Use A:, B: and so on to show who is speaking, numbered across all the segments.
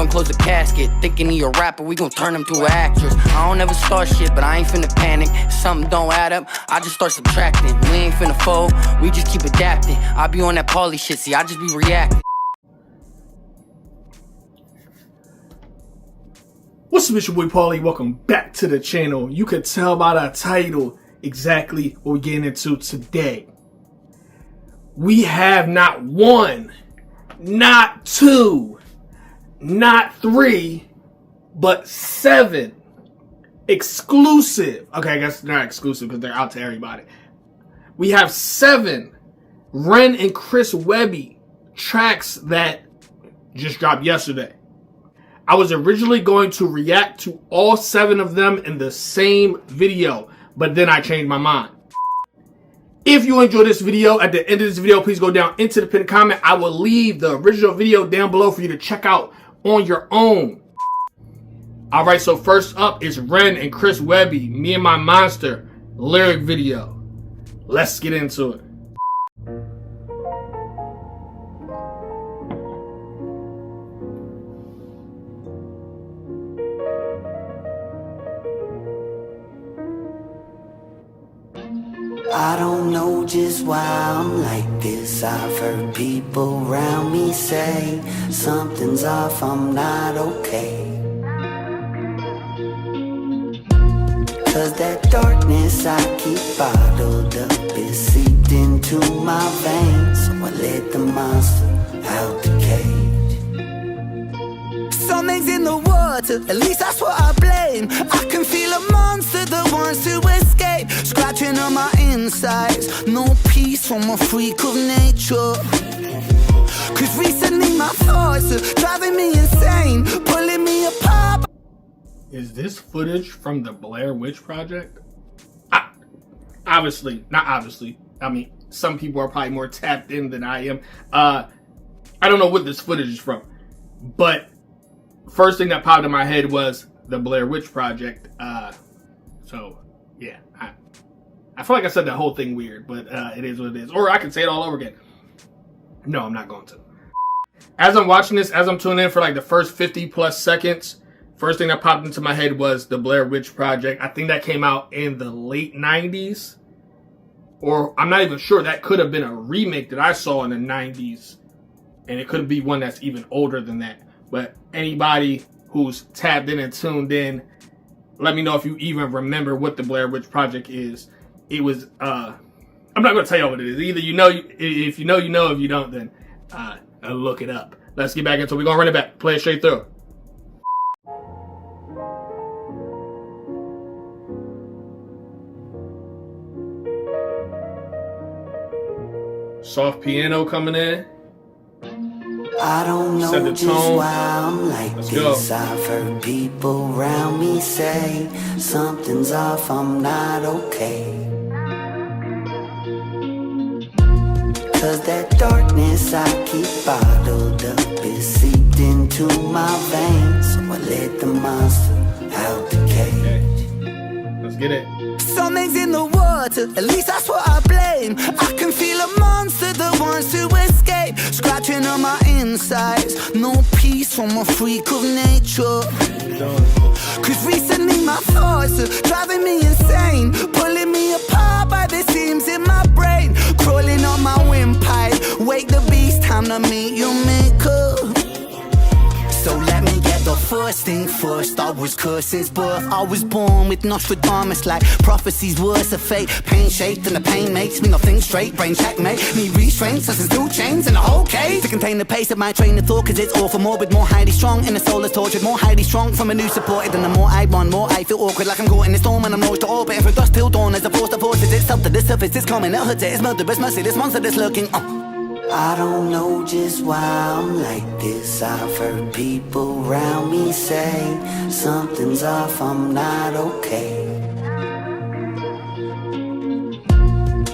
A: close the casket. Thinking he a rapper, we gon' turn him to an actress. I don't ever start shit, but I ain't finna panic. If something don't add up, I just start subtracting. We ain't finna fold, we just keep adapting. I be on that Pauly shit, see, I just be reacting.
B: What's up, it's your boy Pauly. Welcome back to the channel. You could tell by the title exactly what we're getting into today. We have not one, not two, not three, but 7 exclusive. Okay, I guess they're not exclusive because they're out to everybody. We have 7 Ren and Chris Webby tracks that just dropped yesterday. I was originally going to react to all 7 of them in the same video, but then I changed my mind. If you enjoyed this video, at the end of this video, please go down into the pinned comment. I will leave the original video down below for you to check out on your own. Alright, so first up is Ren and Chris Webby, Me and My Monster lyric video. Let's get into it.
C: I don't know just why I'm like this. I've heard people around me say something's off, I'm not okay. Cause that darkness I keep bottled up is seeped into my veins. So I let the monster out the cage. Something's in the water, at least that's what I blame. I can feel a monster that wants to escape, scratching on my insides. No peace from a freak of nature. Cause recently my thoughts are driving me insane, pulling me apart.
B: Is this footage from the Blair Witch Project? Obviously, not obviously. I mean, some people are probably more tapped in than I am. I don't know what this footage is from, but first thing that popped in my head was the Blair Witch Project. So yeah, I feel like I said that whole thing weird, but it is what it is. Or I can say it all over again. No, I'm not going to. As I'm watching this, as I'm tuning in for like the first 50 plus seconds, first thing that popped into my head was the Blair Witch Project. I think that came out in the late 90s. Or I'm not even sure. That could have been a remake that I saw in the 90s. And it could be one that's even older than that. But anybody who's tapped in and tuned in, let me know if you even remember what the Blair Witch Project is. It was, I'm not going to tell you what it is. Either you know, if you know, you know. If you don't, then look it up. Let's get back into it. We're going to run it back. Play it straight through. Soft piano coming in.
C: I don't know just why I'm like this. I've heard people around me say something's off, I'm not okay. Cause that darkness I keep bottled up is seeped into my veins. So I let the monster out the cage.
B: Okay. Let's get it.
C: Something's in the water, at least that's what I blame. I can feel a monster that wants to escape, scratching on my insides. No peace from a freak of nature. Cause recently my thoughts are driving me insane, pulling me apart by the seams in my brain, crawling on my windpipe. Wake the beast, time to meet your maker. So let me get the first thing first. I was cursed since birth. I was born with Nostradamus like prophecies, words of fate. Pain shaped and the pain makes me not think straight. Brain checkmate, me restrained, since 2 chains and the whole case to contain the pace of my train of thought. Cause it's all for morbid, more highly strong. And the soul is tortured, more highly strong from a new supported. And the more I run, more I feel awkward, like I'm caught in a storm and I'm launched to orbit. And from dusk till dawn as a force that forces itself to the surface. It's coming, it hurts it, it's murderous mercy, this monster that's lurking. I don't know just why I'm like this. I've heard people around me say something's off, I'm not okay.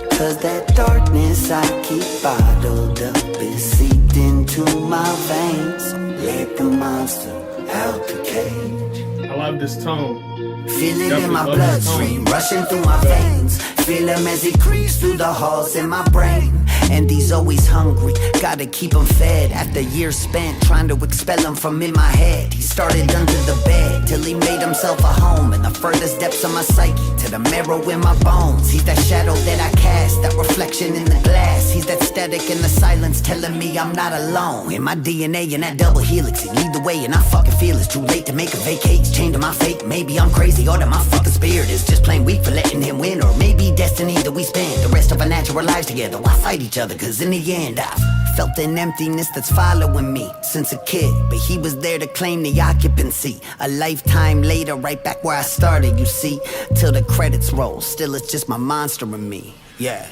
C: Cause that darkness I keep bottled up is seeped into my veins. So let the monster out the cage.
B: I love this tone.
C: Feel it in my bloodstream, rushing through my veins. Feel him as he creeps through the halls in my brain. and he's always hungry. Gotta keep him fed after years spent trying to expel him from in my head. He started under the bed till he made himself a home in the furthest depths of my psyche, to the marrow in my bones. He's that shadow that I cast, that reflection in the glass. He's that static in the silence telling me I'm not alone. In my DNA in that double helix, and either way, and I fucking feel it's too late to make a vacate. Chained to my fate, maybe I'm crazy, or that my fucking spirit is just plain weak for letting him win. Or maybe destiny that we spend the rest of our natural lives together. Why fight each other? Cause in the end I've felt an emptiness that's following me since a kid, but he was there to claim the occupancy. A lifetime later, right back where I started, you see. Till the credits roll, still it's just my monster in me, yeah.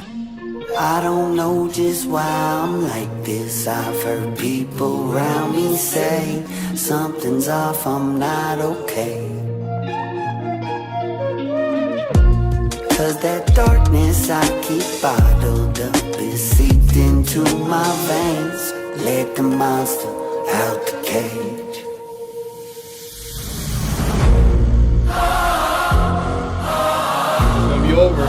C: I don't know just why I'm like this. I've heard people around me say something's off, I'm not okay. Cause that darkness I keep bottled up is seeped into my veins. Let the monster out the cage.
B: It's gonna be over.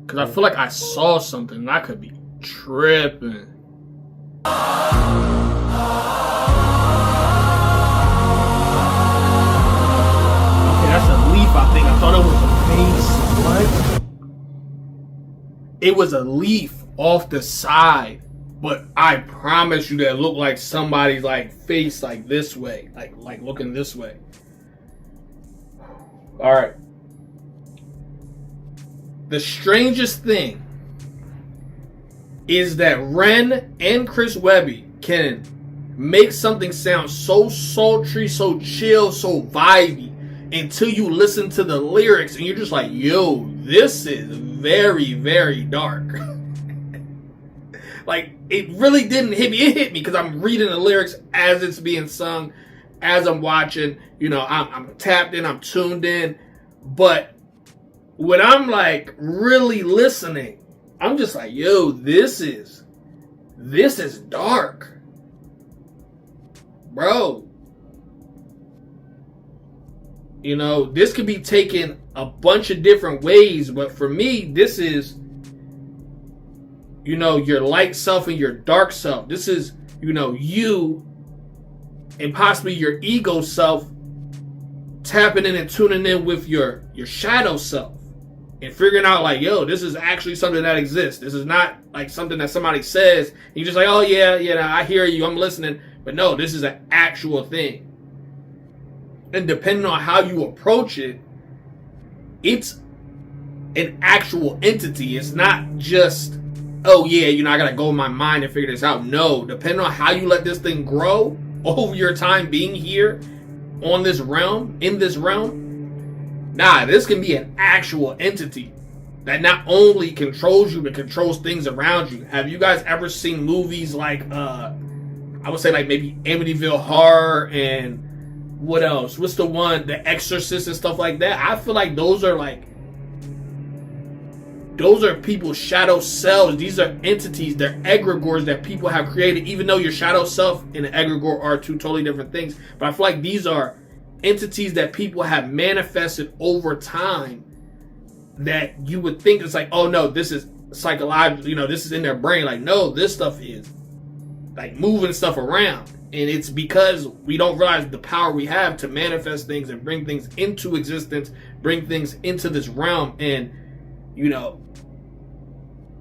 B: Cause I feel like I saw something and I could be tripping. Okay, that's a leaf, I think. I thought it was a face. What? It was a leaf off the side, but I promise you that it looked like somebody's like face like this way, like looking this way. All right. The strangest thing is that Ren and Chris Webby can make something sound so sultry, so chill, so vibey until you listen to the lyrics and you're just like, yo, this is very, very dark. Like, it really didn't hit me. It hit me because I'm reading the lyrics as it's being sung, as I'm watching. You know, I'm tapped in, I'm tuned in. But when I'm like really listening, I'm just like, yo, this is dark. Bro. You know, this could be taken a bunch of different ways, but for me, this is, you know, your light self and your dark self. This is, you know, you and possibly your ego self tapping in and tuning in with your shadow self. And figuring out like, yo, this is actually something that exists. This is not like something that somebody says. And you're just like, oh yeah, I hear you, I'm listening. But no, this is an actual thing. And depending on how you approach it, it's an actual entity. It's not just, oh yeah, you know, I gotta go in my mind and figure this out. No, depending on how you let this thing grow over your time being here on this realm, in this realm, nah, this can be an actual entity that not only controls you, but controls things around you. Have you guys ever seen movies like, I would say like maybe Amityville Horror and what else? What's the one? The Exorcist and stuff like that. I feel like those are people's shadow selves. These are entities, they're egregores that people have created, even though your shadow self and an egregore are two totally different things. But I feel like these are entities that people have manifested over time that you would think it's like, oh no, this is psychological, you know, this is in their brain. Like, no, this stuff is like moving stuff around. And it's because we don't realize the power we have to manifest things and bring things into existence, bring things into this realm. And, you know,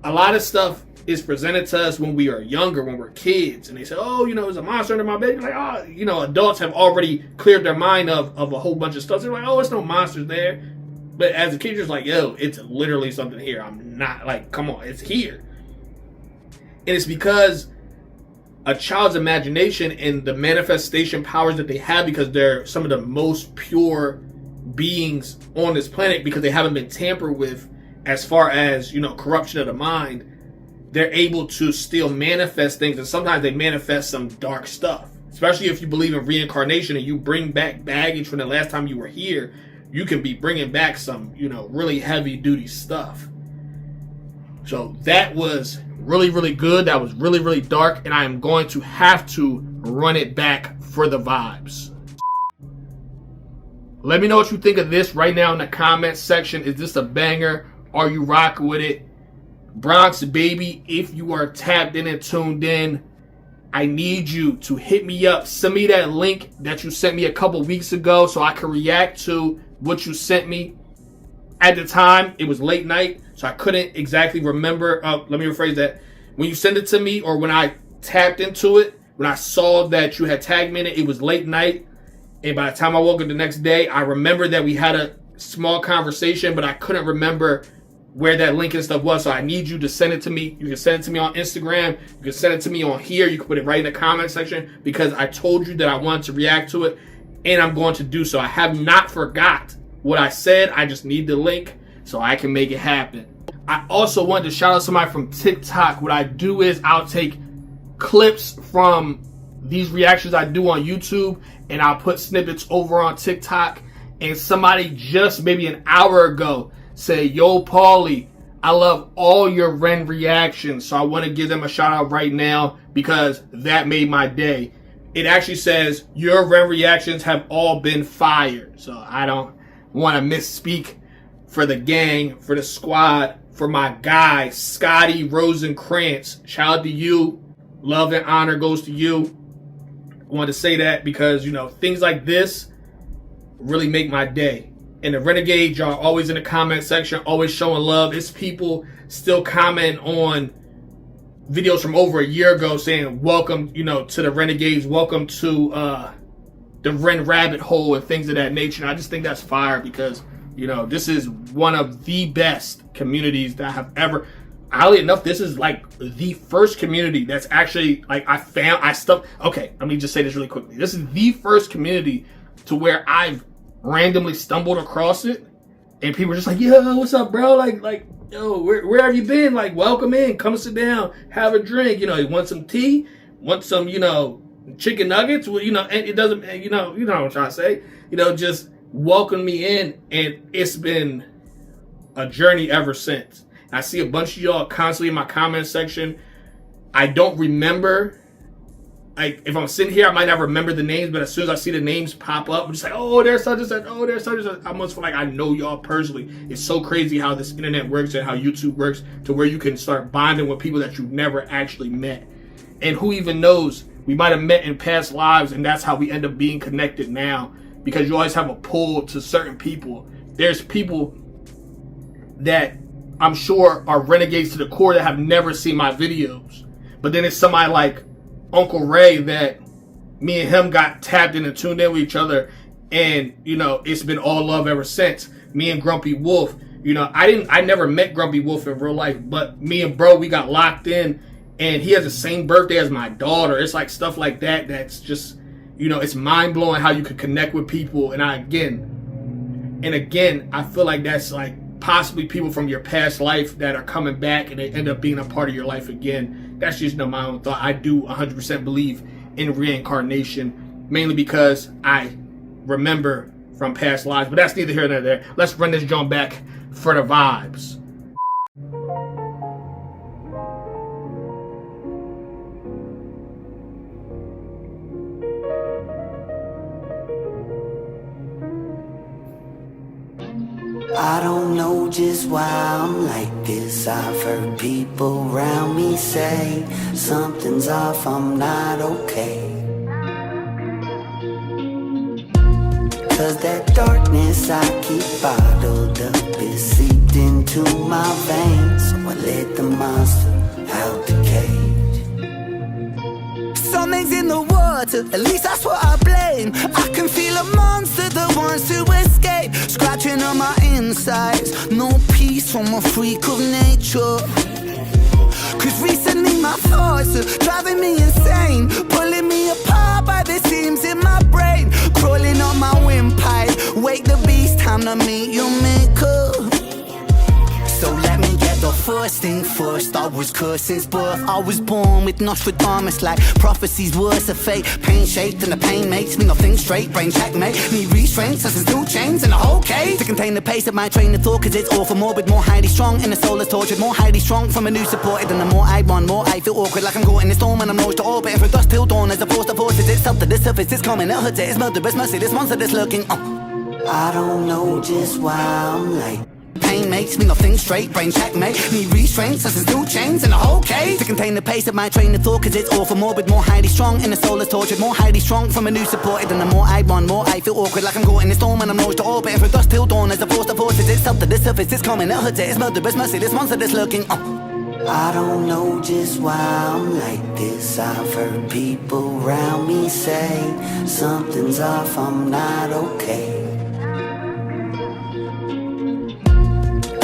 B: a lot of stuff is presented to us when we are younger, when we're kids. And they say, oh, you know, there's a monster under my bed. Like, oh, you know, adults have already cleared their mind of a whole bunch of stuff. They're like, oh, it's no monsters there. But as a kid, you're just like, yo, it's literally something here. I'm not like, come on, it's here. And it's because a child's imagination and the manifestation powers that they have, because they're some of the most pure beings on this planet, because they haven't been tampered with as far as, you know, corruption of the mind, they're able to still manifest things. And sometimes they manifest some dark stuff. especially if you believe in reincarnation and you bring back baggage from the last time you were here, you can be bringing back some, really heavy duty stuff. So that was really, really good. That was really, really dark. And I am going to have to run it back for the vibes. Let me know what you think of this right now in the comment section. Is this a banger? Are you rocking with it? Bronx baby, if you are tapped in and tuned in, I need you to hit me up. Send me that link that you sent me a couple weeks ago so I can react to what you sent me. At the time, it was late night, so I couldn't exactly remember. Let me rephrase that. When you sent it to me, or when I tapped into it, when I saw that you had tagged me in it, it was late night. And by the time I woke up the next day, I remembered that we had a small conversation, but I couldn't remember where that link and stuff was. So I need you to send it to me. You can send it to me on Instagram. You can send it to me on here. You can put it right in the comment section, because I told you that I wanted to react to it, and I'm going to do so. I have not forgot what I said. I just need the link so I can make it happen. I also wanted to shout out somebody from TikTok. What I do is I'll take clips from these reactions I do on YouTube, and I'll put snippets over on TikTok. And somebody just maybe an hour ago said, "Yo, Paulie, I love all your Ren reactions." So I want to give them a shout out right now, because that made my day. It actually says, "Your Ren reactions have all been fire." So I don't want to misspeak. For the gang, for the squad, for my guy, Scotty Rosenkrantz. Shout out to you. Love and honor goes to you. I wanted to say that because, things like this really make my day. And the Renegades are always in the comment section, always showing love. It's people still commenting on videos from over a year ago saying, welcome, to the Renegades. Welcome to the Ren rabbit hole and things of that nature. And I just think that's fire, because this is one of the best communities that I have ever. Oddly enough, this is like the first community that's actually okay, let me just say this really quickly. This is the first community to where I've randomly stumbled across it, and people are just like, "Yo, what's up, bro? Like, yo, where have you been? Like, welcome in, come sit down, have a drink. You want some tea? Want some, chicken nuggets? Well, and it doesn't, you know what I'm trying to say. Just welcome me in, and it's been a journey ever since. I see a bunch of y'all constantly in my comment section. I don't remember, like, if I'm sitting here, I might not remember the names, but as soon as I see the names pop up, I'm just like, oh, there's such and such, oh, there's such and such. I almost feel like I know y'all personally. It's so crazy how this internet works and how YouTube works, to where you can start bonding with people that you've never actually met. And who even knows, we might have met in past lives, and that's how we end up being connected now. Because you always have a pull to certain people. There's people that I'm sure are renegades to the core that have never seen my videos. But then it's somebody like Uncle Ray that me and him got tapped in and tuned in with each other. And, it's been all love ever since. Me and Grumpy Wolf, I never met Grumpy Wolf in real life, but me and bro, we got locked in, and he has the same birthday as my daughter. It's like stuff like that. That's just, it's mind blowing how you could connect with people. And again, I feel like that's like possibly people from your past life that are coming back, and they end up being a part of your life again. That's just my own thought. I do 100% believe in reincarnation, mainly because I remember from past lives. But that's neither here nor there. Let's run this joint back for the vibes.
C: I don't know just why I'm like this. I've heard people around me say something's off, I'm not okay. Cause that darkness I keep bottled up is seeped into my veins. So I let the monster out the cage. Something's in the water, at least that's what I blame. I can feel a monster that wants to escape, scratching on my insides. No peace from a freak of nature. Cause recently my thoughts are driving me insane, pulling me apart by the seams in my brain, crawling on my windpipe. Wake the beast, time to meet your maker. So let me get The first thing first, I was cursed since birth. I was born with Nostradamus like prophecies, words of fate. Pain shaped and the pain makes me not think straight. Brain checkmate, need restraint, such as 2 chains and a whole cage to contain the pace of my train of thought, cause it's all for morbid, more highly strong, and the soul is tortured, more highly strong from a new supported. And the more I run, more I feel awkward, like I'm caught in a storm and I'm launched to orbit. And from dusk till dawn, as opposed to forces, it's up to the surface, it's coming, it hurts it, it's murderous mercy, this monster that's lurking. I don't know just why I'm like. Pain makes me not think straight, brain checkmate. Need restraint, such as 2 chains and a whole cage to contain the pace of my train of thought, cause it's all for morbid, more highly strong, and the soul is tortured, more highly strong from a new supported. And the more I run, more I feel awkward, like I'm caught in a storm and I'm launched to orbit. And from dusk till dawn, as opposed to forces, it's up to the surface, it's coming, it hurts it, it's murderous mercy, this monster that's lurking. I don't know just why I'm like this. I've heard people around me say something's off, I'm not okay.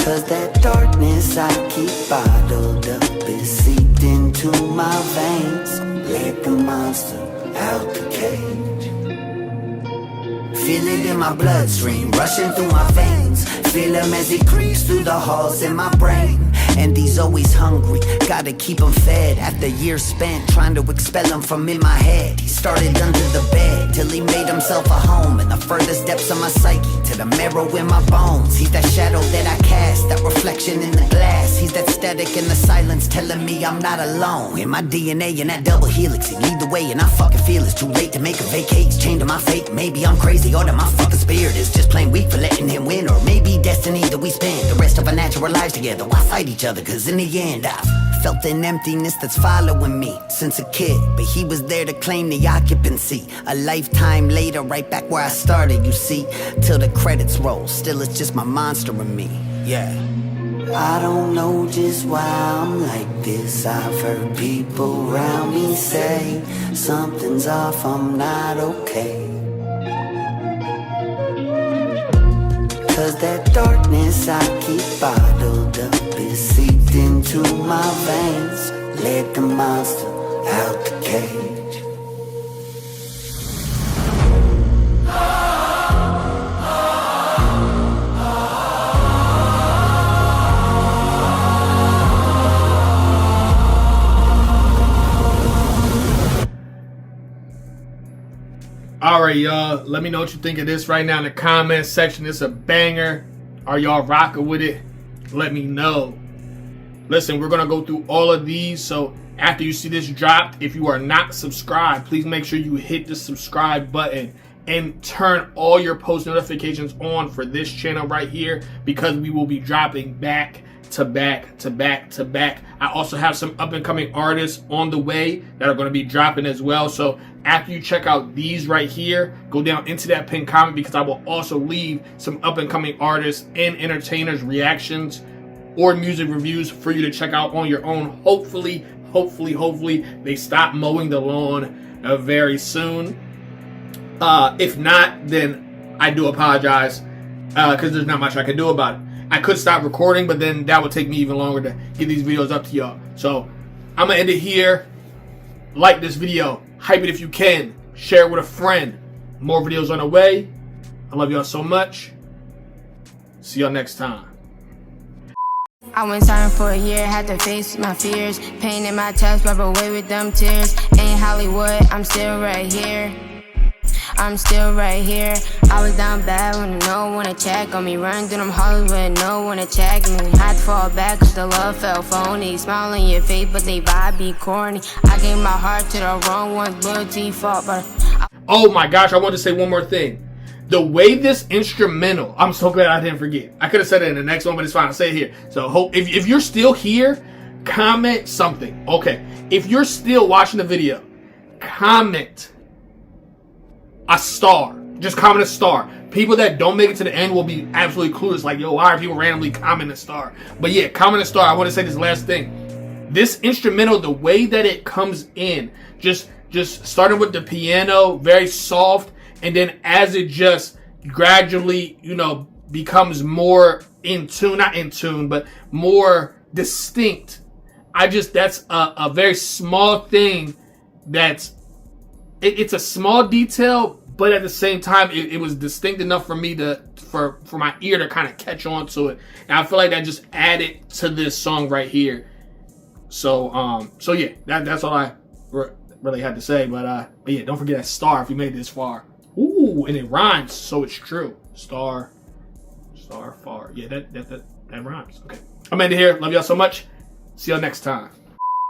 C: Cause that darkness I keep bottled up is seeped into my veins. Let the monster out the cage. Feel it in my bloodstream, rushing through my veins. Feel him as he creeps through the halls in my brain. And he's always hungry, gotta keep him fed. After years spent trying to expel him from in my head, he started under the bed till he made himself a home in the furthest depths of my psyche, to the marrow in my bones. He's that shadow that I cast, that reflection in the glass. He's that static in the silence telling me I'm not alone. In my DNA in that double helix, he lead the way and I fucking feel it's too late to make a vacate. It's chained to my fate, maybe I'm crazy or that my fucking spirit is just plain weak for letting him win. Or maybe destiny that we spend the rest of our natural lives together. Why fight each other? Cause in the end I've felt an emptiness that's following me since a kid, but he was there to claim the occupancy. A lifetime later, right back where I started, you see. Till the credits roll, still it's just my monster in me, yeah. I don't know just why I'm like this. I've heard people around me say something's off, I'm not okay. Cause that darkness I keep bottled up is seeped into my veins. Let the monster out the cage.
B: Alright, y'all, let me know what you think of this right now in the comments section. It's a banger. Are y'all rocking with it? Let me know. Listen, we're gonna go through all of these, so after you see this dropped, if you are not subscribed, please make sure you hit the subscribe button and turn all your post notifications on for this channel right here, because we will be dropping back to back to back to back. I also have some up and coming artists on the way that are going to be dropping as well. So after you check out these right here, go down into that pinned comment, because I will also leave some up and coming artists and entertainers reactions or music reviews for you to check out on your own. Hopefully they stop mowing the lawn very soon. If not, then I do apologize, because there's not much I can do about it. I could stop recording, but then that would take me even longer to get these videos up to y'all. So I'm gonna end it here. Like this video, hype it if you can, share it with a friend. More videos on the way. I love y'all so much. See y'all next time.
D: I went silent for a year, had to face my fears. Pain in my chest, wipe away with them tears. Ain't Hollywood, I'm still right here. I'm still right here. I was down bad when no one to check on me. Running through them Hollywood, no one to check me. Had to fall back cause the love felt phony. Smile on your face but they vibe be corny. I gave my heart to the wrong ones, loyalty fault, but
B: oh my gosh, I want to say one more thing. The way this instrumental, I'm so glad I didn't forget. I could have said it in the next one, but it's fine. I'll say it here. So hope if you're still here, comment something. Okay, if you're still watching the video, comment a star. Just comment a star. People that don't make it to the end will be absolutely clueless. Like, yo, why are people randomly commenting a star? But yeah, comment a star. I want to say this last thing. This instrumental, the way that it comes in, just starting with the piano, very soft, and then as it just gradually, becomes more in tune, not in tune, but more distinct. That's a very small thing it's a small detail, but at the same time, it was distinct enough for me for my ear to kind of catch on to it. And I feel like that just added to this song right here. So yeah, that's all I really had to say. But yeah, don't forget that star if you made it this far. Ooh, and it rhymes, so it's true. Star, far. Yeah, that rhymes. Okay, I'm ending here. Love y'all so much. See y'all next time.